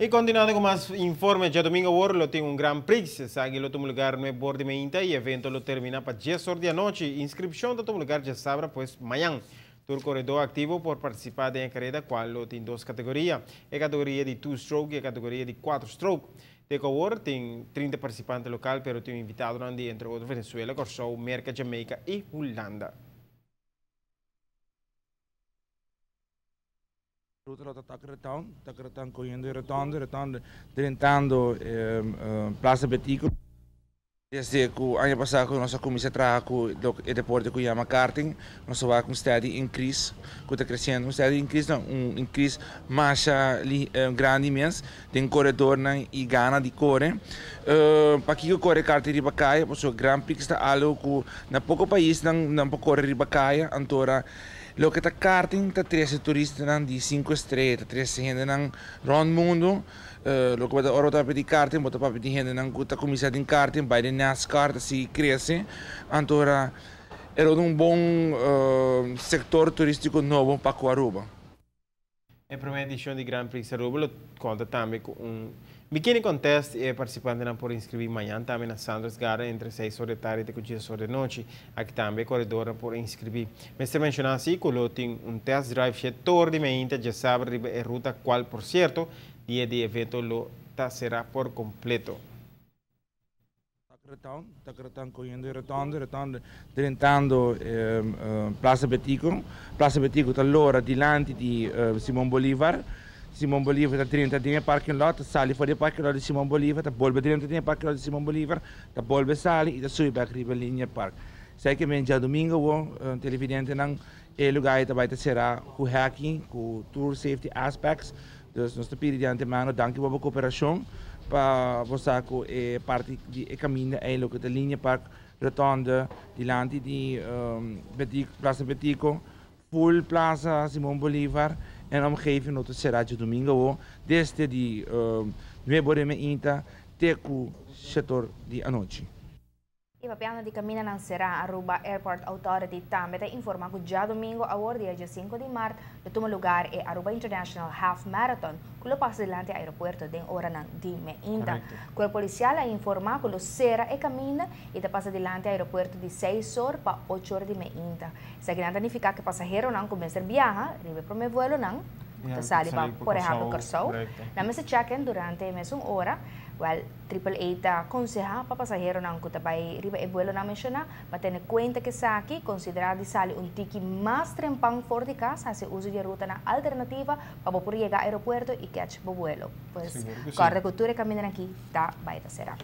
E continuando com mais informes, já domingo agora tem um Grand Prix, sabe? O último lugar no bordo de Meinta e o evento termina para 10 horas da noite. Inscrição do último lugar já sabe, pois amanhã. Todo corredor ativo por participar da carreira, qual tem duas categorias. A categoria de 2-stroke e a categoria de 4-stroke. De agora tem 30 participantes locais, mas tem um invitado entre outros Venezuela, Corsou, Merca, Jamaica e Holanda. Ruta Takretão correndo retorno, tentando Plaza Betico. Desde que o ano passado nossa comissão trabalha com o deporte que chama karting, nós vamos com um steady increase, que está crescendo, um steady increase, um increase massa grande imenso, tem corredor e gana de correr. Para que corre karting de Bacaia, porque o Grand Prix está algo que na pouco país não pode correr de Bacaia, então lo que está karting está 13 turistas de 5 estrelas, 13 gente no mundo. Lo que ora está para karting, bota para pedir gente não está começando em karting, vai de NASCAR, se cresce, então era bom setor turístico novo para Aruba. A primeira edição de Grand Prix Aruba conta também com pequeno contest e participantes não podem inscrever amanhã também na Sanders Garden entre 6 horas da tarde e 10 horas da noite. Aqui também corredor por inscrever. Mas se mencionar assim, que tem um test drive setor de Meinta, já sabe a ruta qual, por certo, dia de evento será por completo. Takretão correndo retorno, tentando Plaza Betico. Plaza Betico está allora dilante di Simão Bolívar. Simão Bolívar está dentro do parking lot, sale fora do parking lot de Simão Bolívar, está volta dentro do parking lot de Simão Bolívar, está volta sale e está sube para a linha park. Sei que já domingo o televidente não é lugar que vai será com hacking, com tour safety aspects. Dus nós pedimos de antemano, danke pela cooperação para você que parte de caminho é o que da linha park retorno dilante de Plaza Betico, full Plaza Simão Bolívar. En omgeving dat será de domingo desde de Nuevo de Meinta até o setor de anoche. E papiano di cammina non sarà Aruba Airport Authority também informa que já domingo a hora dia 5 de março o último lugar é Aruba International Half Marathon que lo passa delante do aeroporto de hora de Meinta. O policial informa que lo sera e cammina e passa delante do aeroporto de 6 horas para 8 horas de Meinta. Se grande significa que passageiro não começa a viajar, ribe para o vuelo não, sali para por exemplo Corsou. Na mesa check-in durante a mesma hora. Well, AAA aconselha para passageiro não que também riba e vuelo não mencionar, para ter conta que aqui considerado de sali um tiki mais trempang fora de casa, se uso de ruta na alternativa para poder chegar ao aeroporto e catch o vuelo. Pois, corre cultura caminhando aqui, tá, vai será.